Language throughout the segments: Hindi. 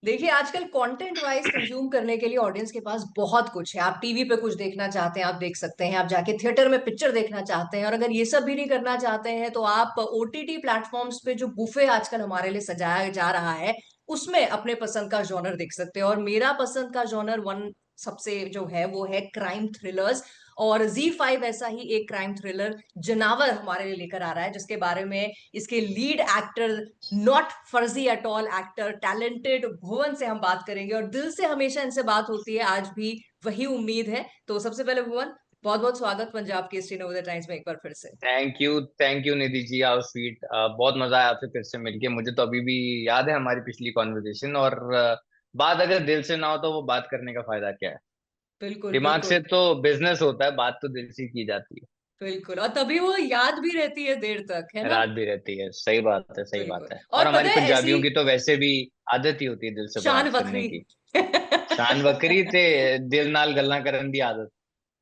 देखिए, आजकल कंटेंट वाइज कंज्यूम करने के लिए ऑडियंस के पास बहुत कुछ है। आप टीवी पे कुछ देखना चाहते हैं, आप देख सकते हैं। आप जाके थिएटर में पिक्चर देखना चाहते हैं, और अगर ये सब भी नहीं करना चाहते हैं तो आप ओटीटी प्लेटफॉर्म्स पे जो बुफे आजकल हमारे लिए सजाया जा रहा है, उसमें अपने पसंद का जॉनर देख सकते हैं। और मेरा पसंद का जॉनर वन सबसे जो है वो है क्राइम थ्रिलर्स। और Z5 ऐसा ही एक क्राइम थ्रिलर जनावर हमारे लिए लेकर आ रहा है, जिसके बारे में इसके लीड एक्टर, नॉट फर्जी एट ऑल एक्टर, टैलेंटेड भुवन से हम बात करेंगे। और दिल से हमेशा इनसे बात होती है, आज भी वही उम्मीद है। तो सबसे पहले भुवन, बहुत बहुत स्वागत पंजाब के स्ट्री नवोदय टाइम्स में एक बार फिर से। Thank you Nidhi ji, how sweet. बहुत मजा आया आपसे फिर से मिलके। मुझे तो अभी भी याद है हमारी पिछली कॉन्वर्जेशन। और बात अगर दिल से ना हो तो वो बात करने का फायदा क्या है। बिल्कुल दिमाग से बिल्कुल। तो बिजनेस होता है, बात तो दिल से की जाती बिल्कुल, और तभी वो याद भी रहती है देर तक, है है, ना। रात भी रहती है। सही बात है, सही बात बिल्कुल। है। और और हमारी पता है ऐसी पंजाबियों की तो वैसे भी आदत ही होती है दिल से शान बात करने बखरी। की। शान बकरी ते दिल नाल गल्ला करन दी आदत।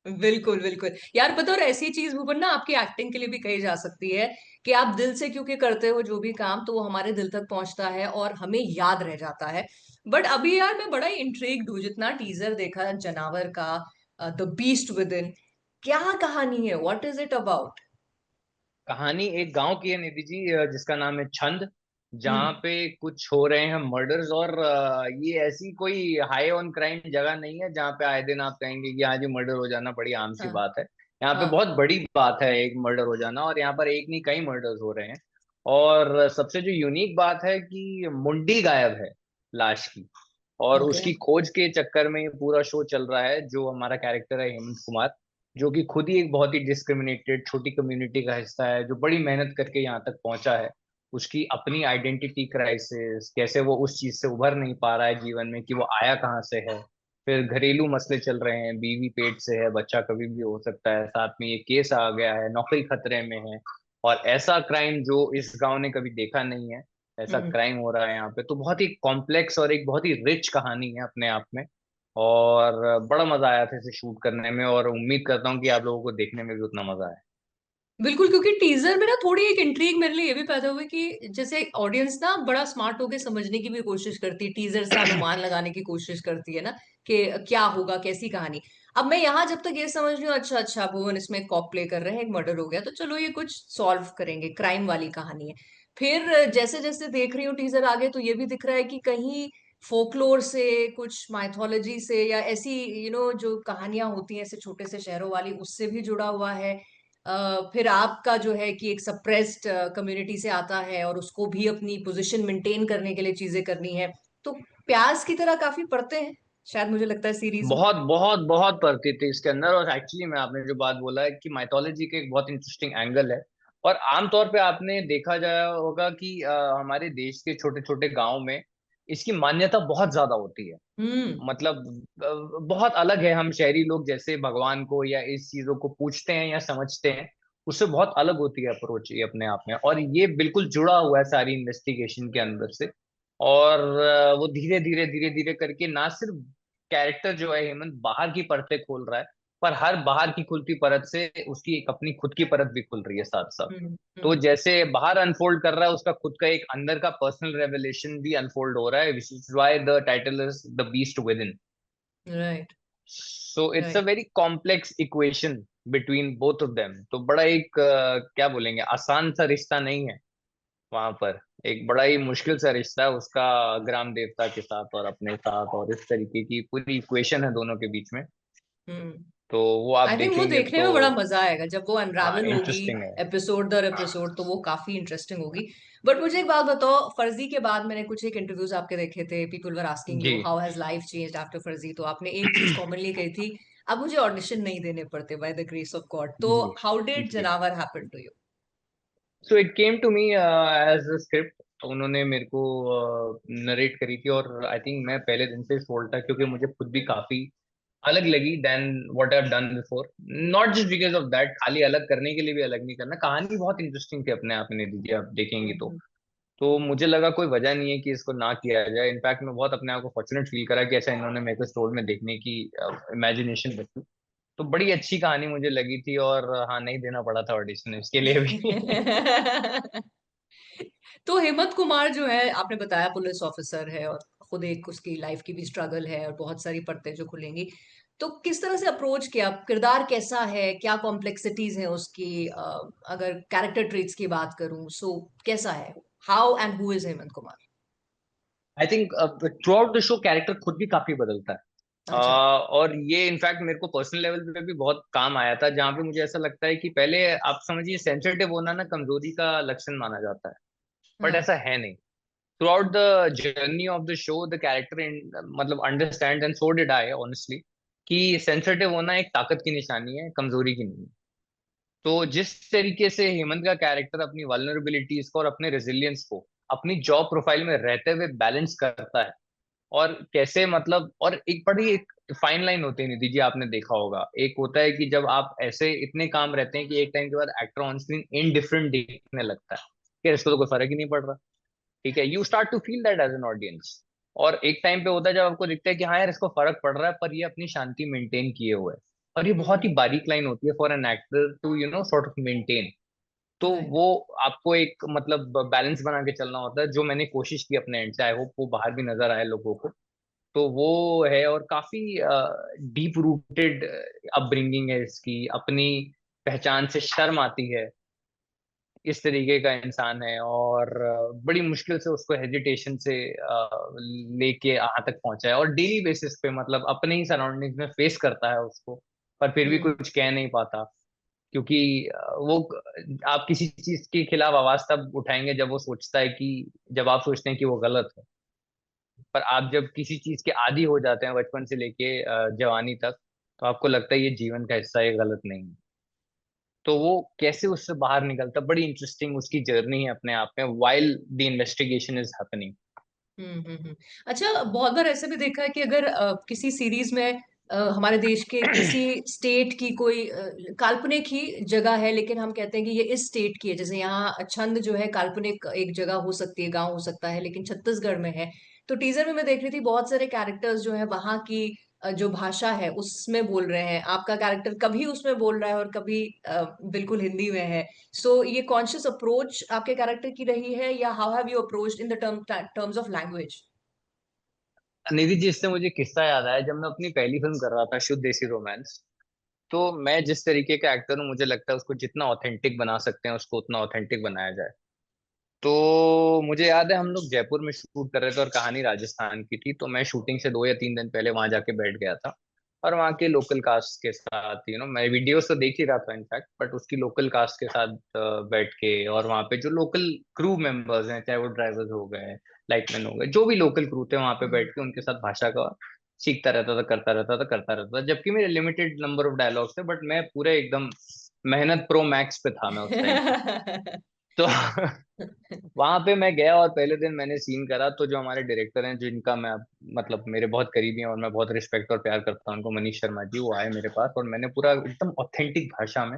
बिल्कुल बिल्कुल यार, पता, और ऐसी चीज भूपन ना आपकी एक्टिंग के लिए भी कही जा सकती है कि आप दिल से क्योंकि करते हो जो भी काम, तो वो हमारे दिल तक पहुंचता है और हमें याद रह जाता है। बट अभी यार मैं बड़ा इंट्रिग्ड हूँ, जितना टीजर देखा जनावर का, द बीस्ट विद इन, क्या कहानी है, व्हाट इज इट अबाउट? कहानी एक गांव की है निधि जी, जिसका नाम है छंद। जहाँ हम्म। पे कुछ हो रहे हैं मर्डर्स। और ये ऐसी कोई हाई ऑन क्राइम जगह नहीं है जहाँ पे आए दिन आप कहेंगे कि हाँ जी मर्डर हो जाना बड़ी आम सी हाँ बात है। यहाँ पे हाँ। बहुत बड़ी बात है एक मर्डर हो जाना। और यहाँ पर एक नहीं कई मर्डर्स हो रहे हैं। और सबसे जो यूनिक बात है कि मुंडी गायब है लाश की। और ओके। उसकी खोज के चक्कर में ये पूरा शो चल रहा है। जो हमारा कैरेक्टर है हेमंत कुमार, जो कि खुद ही एक बहुत ही डिस्क्रिमिनेटेड छोटी कम्युनिटी का हिस्सा है, जो बड़ी मेहनत करके यहाँ तक पहुंचा है। उसकी अपनी आइडेंटिटी क्राइसिस, कैसे वो उस चीज से उभर नहीं पा रहा है जीवन में कि वो आया कहाँ से है। फिर घरेलू मसले चल रहे हैं, बीवी पेट से है, बच्चा कभी भी हो सकता है, साथ में ये केस आ गया है, नौकरी खतरे में है। और ऐसा क्राइम जो इस गांव ने कभी देखा नहीं है, ऐसा हम्म। क्राइम हो रहा है यहाँ पे। तो बहुत ही कॉम्प्लेक्स और एक बहुत ही रिच कहानी है अपने आप में। और बड़ा मजा आया था इसे शूट करने में, और उम्मीद करता हूँ कि आप लोगों को देखने में भी उतना मजा आए। बिल्कुल, क्योंकि टीजर में ना थोड़ी एक इंट्रीग मेरे लिए ये भी पैदा हुई कि जैसे ऑडियंस ना बड़ा स्मार्ट होके समझने की भी कोशिश करती है, टीजर से अनुमान लगाने की कोशिश करती है ना, कि क्या होगा, कैसी कहानी। अब मैं यहाँ जब तक ये समझ रही हूँ, अच्छा अच्छा भुवन इसमें कॉप प्ले कर रहे हैं, एक मर्डर हो गया, तो चलो ये कुछ सॉल्व करेंगे, क्राइम वाली कहानी है। फिर जैसे जैसे देख रही हूँ टीजर आगे, तो ये भी दिख रहा है कि कहीं फोकलोर से, कुछ माइथोलॉजी से, या ऐसी जो कहानियां होती हैं ऐसे छोटे से शहरों वाली, उससे भी जुड़ा हुआ है। फिर आपका जो है कि एक सप्रेस्ड कम्युनिटी से आता है और उसको भी अपनी पोजीशन मेंटेन करने के लिए चीजें करनी है। तो प्याज की तरह काफी पड़ते हैं, शायद मुझे लगता है सीरीज में। बहुत बहुत बहुत पढ़ती थी इसके अंदर। और एक्चुअली में आपने जो बात बोला है कि माइथोलॉजी का एक बहुत इंटरेस्टिंग एंगल है। और आमतौर पे आपने देखा जाया होगा कि हमारे देश के छोटे छोटे गांव में इसकी मान्यता बहुत ज्यादा होती है। हम्म। मतलब बहुत अलग है। हम शहरी लोग जैसे भगवान को या इस चीजों को पूछते हैं या समझते हैं, उससे बहुत अलग होती है अप्रोच ये अपने आप में। और ये बिल्कुल जुड़ा हुआ है सारी इन्वेस्टिगेशन के अंदर से। और वो धीरे धीरे धीरे धीरे करके ना सिर्फ कैरेक्टर जो है हेमंत बाहर की परतें खोल रहा है, पर हर बाहर की खुलती परत से उसकी एक अपनी खुद की परत भी खुल रही है साथ साथ। हम्म। तो हम्म। जैसे बाहर अनफोल्ड कर रहा है, उसका खुद का एक अंदर का पर्सनल रेवलेशन भी अनफोल्ड हो रहा है, which is why the title is the beast with in. Right. So it's a right. Very complex equation between both of them. तो बड़ा एक क्या बोलेंगे, आसान सा रिश्ता नहीं है वहां पर। एक बड़ा ही मुश्किल सा रिश्ता है उसका ग्राम देवता के साथ और अपने साथ। और इस तरीके की पूरी इक्वेशन है दोनों के बीच में। हम्म। तो वो आप आई थिंक वो देखेंगे देखने तो। में बड़ा मजा आएगा जब वो हाँ, अनरावल होगी, इंटरेस्टिंग है। एपिसोड दर एपिसोड, तो वो काफी इंटरेस्टिंग होगी। बट मुझे एक बात बताओ, फर्जी के बाद मैंने कुछ एक इंटरव्यूज आपके देखे थे, people were asking ji you how has life changed after Farzi, तो आपने एक चीज कॉमनली कही थी, अब मुझे ऑडिशन नहीं देने पड़ते by the grace of God. तो ji how did ji. Jaanwar happen to you? So it came to me as a script. उन्होंने मेरे को नरेट करी थी। और आई थिंक मैं पहले दिन से सोल्ड था, क्योंकि मुझे खुद भी काफी अलग लगी than what I have done before. Not just because of that, खाली अलग करने के लिए भी अलग नहीं करना, कहानी बहुत इंटरेस्टिंग थी अपने आप में दीजिए, आप देखेंगे तो मुझे लगा कोई वजह नहीं है कि इसको ना किया जाए। इनफैक्ट मैं बहुत अपने आप को फॉर्चुनेट फील करा कि ऐसा इन्होंने मेरे को स्टोर में देखने की इमेजिनेशन रखी। तो बड़ी अच्छी कहानी मुझे लगी थी। और हाँ, नहीं देना पड़ा था ऑडिशन इसके लिए भी। तो हेमंत कुमार जो है, आपने बताया पुलिस ऑफिसर है और खुद एक उसकी लाइफ की भी स्ट्रगल है और बहुत सारी परतें जो खुलेंगी। तो किस तरह से अप्रोच किया, किरदार कैसा है, क्या कॉम्प्लेक्सिटीज हैं उसकी, अगर कैरेक्टर ट्रेट्स की बात करूं सो कैसा है, how and who is Hemant Kumar? I think through out the show character खुद भी काफी बदलता है। अच्छा। और ये इनफैक्ट मेरे को पर्सनल लेवल पे भी बहुत काम आया था, जहाँ पे मुझे ऐसा लगता है कि पहले आप समझिए सेंसिटिव होना ना कमजोरी का लक्षण माना जाता है, बट हाँ। ऐसा है नहीं। Throughout the journey of the show the character मतलब understand and so did I honestly कि सेंसिटिव होना एक ताकत की निशानी है, कमजोरी की नहीं। तो जिस तरीके से हेमंत का कैरेक्टर अपनी वल्नरेबिलिटीज को और अपने रेजिलियंस को अपनी जॉब प्रोफाइल में रहते हुए बैलेंस करता है, और कैसे मतलब, और एक बड़ी एक फाइन लाइन होती है निधि जी, आपने देखा होगा, एक होता है कि जब आप ऐसे इतने काम रहते हैं कि एक टाइम के बाद एक्टर ऑन स्क्रीन इनडिफरेंट दिखने लगता है कि इसको तो कोई फर्क ही नहीं पड़ रहा। ठीक है, you start to feel that as an audience. और एक टाइम पे होता है जब आपको दिखता है कि हाँ यार इसको फर्क पड़ रहा है, पर ये अपनी शांति मेंटेन किए हुए है। और ये बहुत ही हम्म। बारीक लाइन होती है for an actor to sort of maintain. तो राइट। वो आपको एक मतलब बैलेंस बना के चलना होता है, जो मैंने कोशिश की अपने एंड से। आई होप वो बाहर भी नजर आए लोगों को। तो वो है, और काफी डीप रूटेड अपब्रिंगिंग है इसकी, अपनी पहचान से शर्म आती है, इस तरीके का इंसान है। और बड़ी मुश्किल से उसको हेजिटेशन से लेके यहाँ तक पहुंचा है, और डेली बेसिस पे मतलब अपने ही सराउंडिंग्स में फेस करता है उसको, पर फिर भी हम्म। कुछ कह नहीं पाता। क्योंकि वो, आप किसी चीज के खिलाफ आवाज तब उठाएंगे जब वो सोचता है कि, जब आप सोचते हैं कि वो गलत है। पर आप जब किसी चीज के आदी हो जाते हैं बचपन से लेके जवानी तक, तो आपको लगता है ये जीवन का हिस्सा है, ये गलत नहीं है। तो वो कैसे उससे बाहर निकलता, बड़ी इंटरेस्टिंग उसकी जर्नी है अपने आप में, while the investigation is happening. अच्छा, बहुत बार ऐसे भी देखा है कि अगर किसी सीरीज में हमारे देश के किसी स्टेट की कोई काल्पनिक ही जगह है, लेकिन हम कहते हैं कि ये इस स्टेट की है, जैसे यहाँ छंद जो है काल्पनिक एक जगह हो सकती है, गांव हो सकता है, लेकिन छत्तीसगढ़ में है। तो टीजर में मैं देख रही थी बहुत सारे कैरेक्टर्स जो है वहाँ की जो भाषा है उसमें बोल रहे हैं, आपका कैरेक्टर कभी उसमें बोल रहा है और कभी बिल्कुल हिंदी में है। सो ये कॉन्शियस अप्रोच आपके कैरेक्टर की रही है, या how have you approached in the terms of language? Nidhi ji, इससे मुझे किस्सा याद आया, जब मैं अपनी पहली फिल्म कर रहा था शुद्ध देसी रोमांस। तो मैं जिस तरीके का एक्टर हूँ, मुझे लगता है उसको जितना ऑथेंटिक बना सकते हैं उसको उतना ऑथेंटिक बनाया जाए। तो मुझे याद है हम लोग जयपुर में शूट कर रहे थे और कहानी राजस्थान की थी, तो मैं शूटिंग से 2 या 3 दिन पहले वहां जाके बैठ गया था। और वहाँ के लोकल कास्ट के साथ मैं वीडियोस तो देख ही रहा था इनफैक्ट, बट उसकी लोकल कास्ट के साथ बैठ के, और वहाँ पे जो लोकल क्रू मेंबर्स हैं, चाहे वो ड्राइवर्स हो गए, लाइटमैन हो गए, जो भी लोकल क्रू थे, वहाँ पे बैठ के उनके साथ भाषा का सीखता रहता था, करता रहता था। जबकि मेरे लिमिटेड नंबर ऑफ डायलॉग्स थे, बट मैं पूरे एकदम मेहनत प्रो मैक्स पे था मैं उस टाइम पे। तो वहां पे मैं गया और पहले दिन मैंने सीन करा, तो जो हमारे डायरेक्टर हैं, जिनका मैं मतलब मेरे बहुत करीबी हैं और मैं बहुत रिस्पेक्ट और प्यार करता हूं उनको, मनीष शर्मा जी, वो आए मेरे पास और मैंने पूरा एकदम ऑथेंटिक भाषा में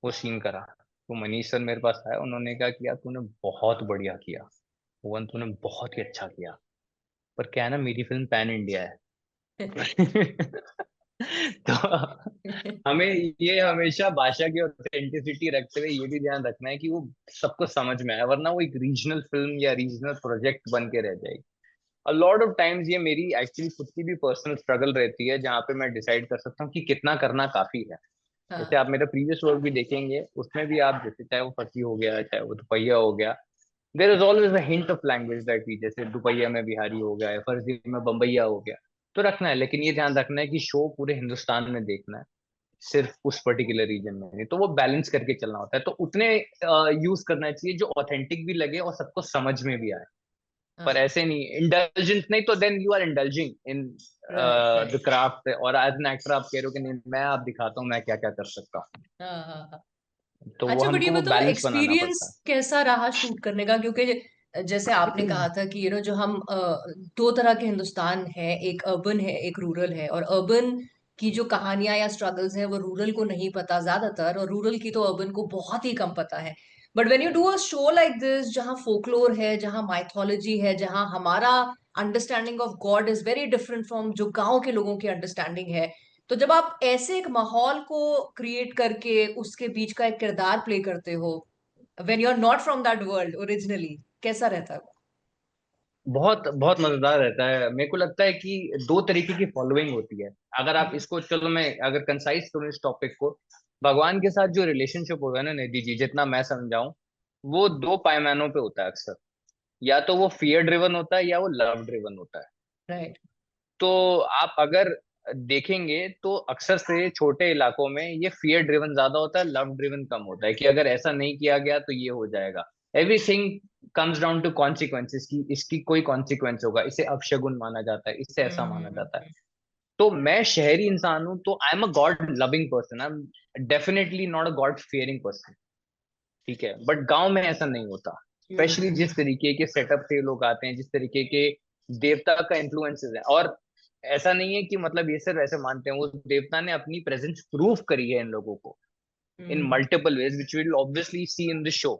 वो सीन करा। तो मनीष सर मेरे पास आए, उन्होंने कहा कि यार तूने बहुत बढ़िया किया, भुवन तूने बहुत ही अच्छा किया, पर क्या है ना, मेरी फिल्म पैन इंडिया है। तो हमें ये हमेशा भाषा की ऑथेंटिसिटी रखते हुए ये भी ध्यान रखना है कि वो सबको समझ में आए, वरना वो एक रीजनल फिल्म या रीजनल प्रोजेक्ट बन के रह जाएगी। अ लॉट ऑफ टाइम्स ये मेरी एक्चुअली खुद की भी पर्सनल स्ट्रगल रहती है, जहाँ पे मैं डिसाइड कर सकता हूँ कि कितना करना काफी है। जैसे हाँ। आप मेरा प्रीवियस वर्क भी देखेंगे, उसमें भी आप जैसे, चाहे वो फसी हो गया, चाहे वो दुपहिया हो गया, there is always a hint of language that we, जैसे दुपहिया में बिहारी हो गया है, फर्जी में बम्बैया हो गया, तो रखना है। लेकिन ये ध्यान रखना है कि शो पूरे हिंदुस्तान में देखना है, सिर्फ उस पर्टिकुलर रीजन में नहीं। तो वो बैलेंस करके चलना होता है, तो उतने यूज करना चाहिए जो ऑथेंटिक भी लगे और सबको समझ में भी आए। पर हाँ। ऐसे नहीं इंडल्जेंट, नहीं तो then you are indulging in right, the right. Craft. और एज एन एक्टर आप कह रहे हो कि नहीं, मैं आप दिखाता हूँ मैं क्या क्या कर सकता हूँ। हाँ, हाँ, हाँ। तो वो अच्छा, बट ये हमको वो बताओ बैलेंस बनाना एक्सपीरियंस पड़ता कैसा रहा शूट करने का, क्योंकि जैसे आपने है। कहा था कि जो हम दो तरह के हिंदुस्तान है, एक अर्बन है एक रूरल है, और अर्बन की जो कहानियां या स्ट्रगल्स हैं वो रूरल को नहीं पता ज्यादातर, और रूरल की तो अर्बन को बहुत ही कम पता है। But when you do a show like this, जहाँ फोकलोर है, जहाँ माइथोलॉजी है, जहाँ हमारा understanding of God is very different from जो गांव के लोगों की अंडरस्टैंडिंग है, तो जब आप ऐसे एक माहौल को क्रिएट करके उसके बीच का एक किरदार प्ले करते हो, when you are not from that world originally, कैसा रहता है वो? बहुत बहुत मजेदार रहता है। मेरे को लगता है कि दो तरीके की फॉलोइंग होती है। अगर आप इसको, चलो मैं अगर कंसाइज करूँ इस टॉपिक को, भगवान के साथ जो रिलेशनशिप होता है ना निधि जी, जितना मैं समझाऊं, वो दो पैमानों पे होता है अक्सर। या तो वो फियर ड्रिवन होता है या वो लव ड्रिवन होता है। राइट। तो आप अगर देखेंगे तो अक्सर से छोटे इलाकों में ये फियर ड्रिवन ज्यादा होता है, लव ड्रिवन कम होता है, कि अगर ऐसा नहीं किया गया तो ये हो जाएगा। Everything comes down to consequences, की इसकी कोई कॉन्सिक्वेंस होगा, इसे अपशगुन माना जाता है, इससे ऐसा माना जाता है। हम्म। तो मैं शहरी इंसान हूं, तो I am a God loving person, I am definitely not a God fearing person. ठीक है, बट गांव में ऐसा नहीं होता। स्पेशली हम्म। जिस तरीके के सेटअप से लोग आते हैं, जिस तरीके के देवता का इन्फ्लुएंसेस है, और ऐसा नहीं है कि मतलब ये सिर्फ ऐसे मानते हैं, वो देवता ने अपनी प्रेजेंस प्रूव करी है इन लोगों को in hmm. Multiple ways, which will obviously see in the show.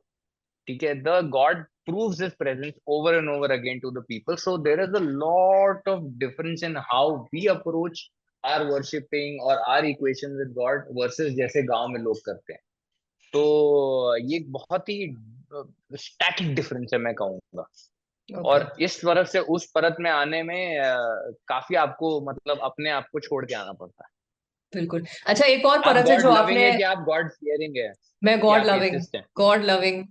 ठीक है, the god proves his presence over and over again to the people, so there is a lot of difference in how we approach our worshipping or our equation with god versus जैसे गांव में लोग करते हैं। तो ये एक बहुत ही स्टैटिक डिफरेंस है मैं कहूंगा। ओके। और इस परत से उस परत में आने में काफी आपको मतलब अपने आप को छोड़ के आना पड़ता है। बिल्कुल। अच्छा, एक और आप परत है जो गॉड लविंग आपने। है कि आप गॉड फियरिंग है, मैं कि गॉड आप लविंग। एथिस्ट हैं। God loving.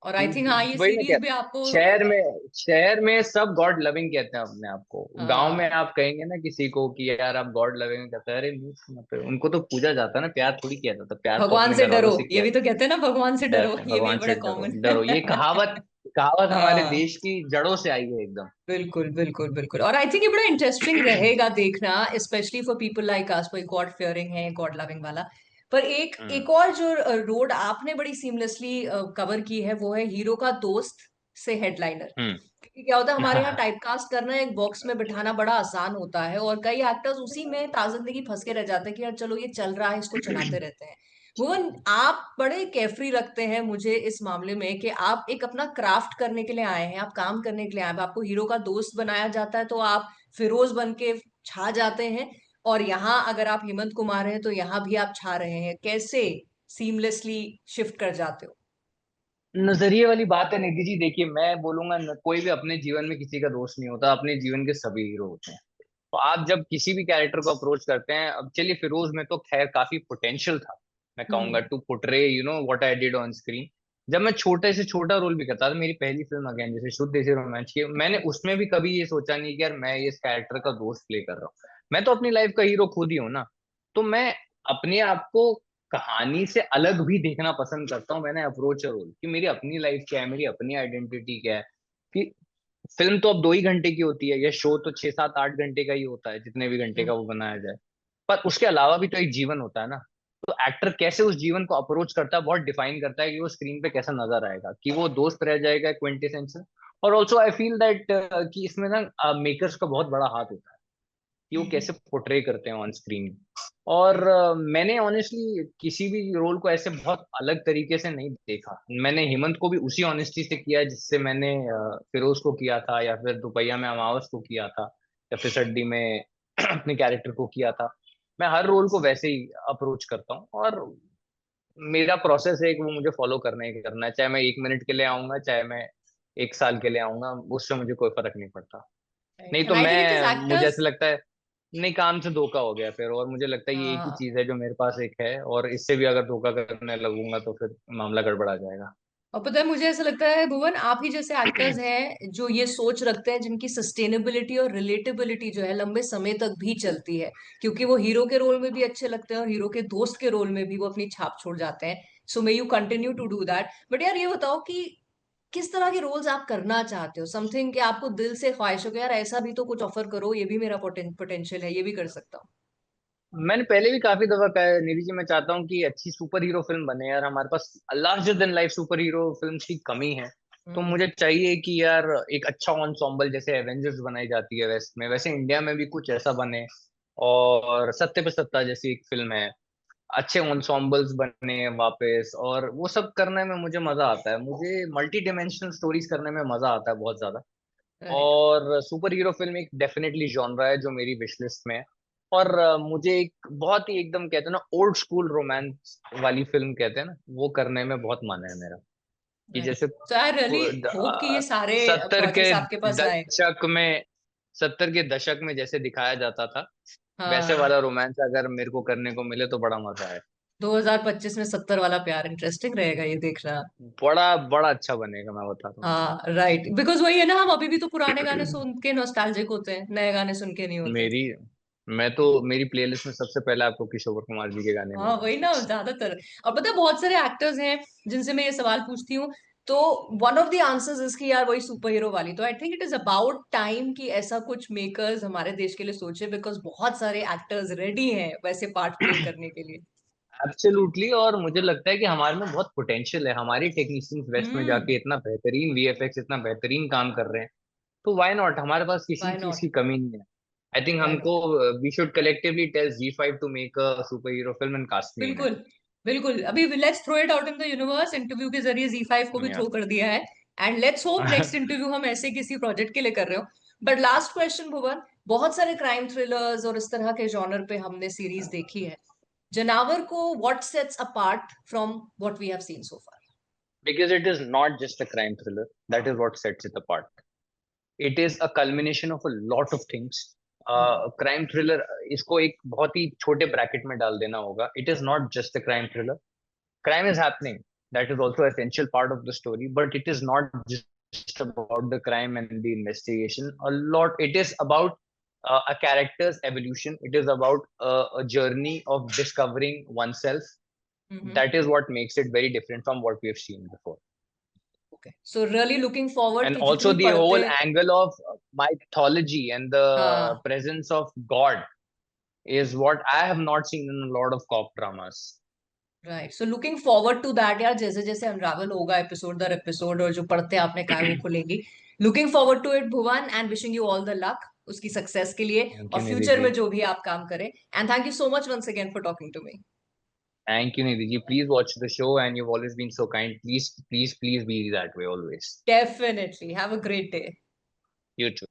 और आई थिंक हाँ, ये वही मैं कह सीरीज भी रहा हूँ, आपको। शहर में सब गॉड लविंग कहते हैं अपने आप को। गांव में हाँ। आप कहेंगे ना किसी को कि यार आप गॉड लविंग, कहते हैं अरे मतलब उनको तो पूजा जाता है ना, प्यार थोड़ी किया जाता, प्यार तो भगवान अपने से घर डरो, वालों से ये किया भी तो कहते हैं ना, भगवान से जाता डरो, है। ये भी भगवान बड़ा से डरो, कॉमन डरो, ये कहावत, कहावत हमारे हाँ। देश की जड़ों से आई है एकदम। बिल्कुल बिल्कुल बिल्कुल। और आई थिंक ये बड़ा इंटरेस्टिंग रहेगा देखना, specially for people like us, कोई गॉड फियरिंग है, गॉड लविंग वाला। पर एक हम्म। एक और जो रोड आपने बड़ी सीमलेसली कवर की है, वो है हीरो का दोस्त से हेडलाइनर। हम्म। क्योंकि क्या होता है, हमारे यहाँ टाइपकास्ट करना, एक बॉक्स में बिठाना बड़ा आसान होता है, और कई एक्टर्स उसी में ताजिंदगी फंस के रह जाते हैं कि यार चलो ये चल रहा है, इसको चलाते रहते हैं। भुवन, आप बड़े केयरफ्री लगते हैं मुझे इस मामले में कि आप एक अपना क्राफ्ट करने के लिए आए हैं, आप काम करने के लिए आए हैं। आपको हीरो का दोस्त बनाया जाता है तो आप फिरोज बन के छा जाते हैं, और यहाँ अगर आप हेमंत कुमार हैं तो यहाँ भी आप छा रहे हैं। कैसे सीमलेसली शिफ्ट कर जाते हो? नजरिए वाली बात है निधि जी। देखिए मैं बोलूंगा कोई भी अपने जीवन में किसी का दोस्त नहीं होता, अपने जीवन के सभी हीरो होते हैं। तो आप जब किसी भी कैरेक्टर को अप्रोच करते हैं, अब चलिए फिरोज में तो खैर काफी पोटेंशियल था, मैं कहूंगा, hmm. To portray what I did on screen. जब मैं छोटे से छोटा रोल भी करता था, मेरी पहली फिल्म अगेन जैसे शुद्ध देसी रोमांच की, मैंने उसमें भी कभी ये सोचा नहीं कि यार मैं इस कैरेक्टर का दोस्त प्ले कर रहा हूँ। मैं तो अपनी लाइफ का हीरो खुद ही हूँ ना। तो मैं अपने आप को कहानी से अलग भी देखना पसंद करता हूँ। मैंने अप्रोच रोल कि मेरी अपनी लाइफ क्या है, मेरी अपनी आइडेंटिटी क्या है। कि फिल्म तो अब 2 ही घंटे की होती है, या शो तो 6 7 8 घंटे का ही होता है, जितने भी घंटे हम्म। का वो बनाया जाए। पर उसके अलावा भी तो एक जीवन होता है ना। तो एक्टर कैसे उस जीवन को अप्रोच करता है, बहुत डिफाइन करता है कि वो स्क्रीन पे कैसा नजर आएगा, कि वो दोस्त रह जाएगा क्विंटेसेंस। और ऑल्सो आई फील दैट कि इसमें ना मेकर्स का बहुत बड़ा हाथ होता है कि वो कैसे पोर्ट्रे करते हैं ऑन स्क्रीन। और मैंने ऑनेस्टली किसी भी रोल को ऐसे बहुत अलग तरीके से नहीं देखा। मैंने हेमंत को भी उसी ऑनेस्टी से किया जिससे मैंने फिरोज को किया था, या फिर दुपहिया में अमावस को किया था, या फिर सड्डी में अपने कैरेक्टर को किया था। मैं हर रोल को वैसे ही अप्रोच करता हूँ, और मेरा प्रोसेस है कि वो मुझे फॉलो करना ही करना है, चाहे मैं 1 मिनट के लिए आऊंगा, चाहे मैं 1 साल के लिए आऊंगा, उससे मुझे कोई फर्क नहीं पड़ता। नहीं एंड तो आई थिंक इट इज मैं, मुझे एक्टर्स। ऐसा लगता है, नहीं, काम से धोखा हो गया फिर, और मुझे लगता है ये एक ही चीज है जो मेरे पास एक है, और इससे भी अगर धोखा करने लगूंगा तो फिर मामला गड़बड़ा जाएगा। और पता है, मुझे ऐसा लगता है भुवन, आप ही जैसे एक्टर्स हैं जो ये सोच रखते हैं, जिनकी सस्टेनेबिलिटी और रिलेटेबिलिटी जो है लंबे समय तक भी चलती है, क्योंकि वो हीरो के रोल में भी अच्छे लगते हैं और हीरो के दोस्त के रोल में भी वो अपनी छाप छोड़ जाते हैं। So may you continue to do that. But यार ये बताओ कि किस तरह के रोल्स आप करना चाहते हो, समथिंग कि आपको दिल से ख्वाहिश हो कि यार ऐसा भी तो कुछ ऑफर करो, ये भी मेरा पोटेंशियल है, ये भी कर सकता हूँ। मैंने पहले भी काफी दफा कहा है निधि जी, मैं चाहता हूँ कि अच्छी सुपर हीरो फिल्म बने यार। हमारे पास larger than life super hero film की कमी है। तो हम्म। मुझे चाहिए कि यार एक अच्छा ensemble जैसे एवेंजर्स बनाई जाती है वेस्ट में, वैसे इंडिया में भी कुछ ऐसा बने। और सत्ते पे सत्ता जैसी एक फिल्म है, अच्छे ensembles बने वापस, और वो सब करने में मुझे मजा आता है। मुझे मल्टी डिमेंशनल स्टोरीज करने में मजा आता है बहुत ज्यादा। राइट। और सुपर हीरो फिल्म एक डेफिनेटली जॉनरा है जो मेरी विश लिस्ट में है। और मुझे एक बहुत ही एकदम कहते हैं ना ओल्ड स्कूल रोमांस वाली फिल्म कहते हैं ना, वो करने में बहुत मन है मेरा। कि राइट। जैसे सो आई रियली होप कि ये सारे सत्तर के प्रोजेक्ट्स आपके पास आए। दशक में 70 के दशक में जैसे दिखाया जाता था, वैसे हाँ, वाला रोमांस अगर मेरे को करने को मिले तो बड़ा मजा है। 2025 में 70 वाला प्यार इंटरेस्टिंग रहेगा ये देखना। बड़ा बड़ा अच्छा बनेगा, मैं बता रहा हूँ। हाँ राइट, बिकॉज वही है ना, हम अभी भी तो पुराने गाने सुन के नॉस्टैल्जिक होते हैं, नए गाने सुन के नहीं होते। मेरी मैं तो मेरी प्लेलिस्ट में सबसे पहले आपको किशोर कुमार जी के गाने हाँ वही मिलेंगे। ना, ज्यादातर। और पता है बहुत सारे एक्टर्स हैं जिनसे मैं ये सवाल पूछती हूँ, तो one of the answers is कि यार वही सुपर हीरो वाली। तो I think it is about time कि ऐसा कुछ मेकर्स हमारे देश के लिए सोचे, बिकॉज बहुत सारे एक्टर्स रेडी हैं वैसे पार्ट प्ले करने के लिए। एब्सोल्युटली, और मुझे लगता है कि हमारे में बहुत पोटेंशियल है। हमारी टेक्नीशियंस वेस्ट में हम्म। जाके इतना बेहतरीन वीएफएक्स, इतना बेहतरीन काम कर रहे हैं, तो व्हाई नॉट? हमारे पास किसी व्हाई चीज नॉट। की कमी नहीं है। आई थिंक व्हाई हमको not. We should collectively tell Zee5 to make a super hero film and cast me in बिल्कुल। बिल्कुल, अभी let's throw it out in the universe, interview के जरिए Z5 को भी थ्रो कर दिया है। And let's hope next it. Interview हम ऐसे किसी प्रोजेक्ट के लिए कर रहे हो। बट लास्ट क्वेश्चन भुवन, बहुत सारे क्राइम थ्रिलर्स और इस तरह के जॉनर पे हमने सीरीज देखी है, जनावर को what sets apart from what we have seen so far? Because it is not just a crime thriller. That is what sets it apart. It is a culmination of a lot of things. Crime thriller, इसको एक बहुत ही छोटे ब्रैकेट में डाल देना होगा. It is not just a crime thriller. Crime is happening. That is also an essential part of the story, but it is not just about the crime and the investigation. It is about a character's evolution. It is about a journey of discovering oneself. That is what makes it very different from what we have seen before. Okay, so really looking forward And कि also जितनी the पढ़ते। whole angle of mythology and the हाँ presence of God is what I have not seen in a lot of cop dramas. Right, so looking forward to that यार, जैसे जैसे अनरावल होगा एपिसोड दर एपिसोड, और जो पढ़ते आपने कहा है वो खुलेंगी। Looking forward to it Bhuvan, and wishing you all the luck उसकी सक्सेस के लिए, Thank और you, Nidhi फ्यूचर में ji. जो भी आप काम करें। And thank you so much once again for talking to me. Thank you, Nidhi ji. Please watch the show, and you've always been so kind. Please, please, please be that way always. Definitely, have a great day. You too.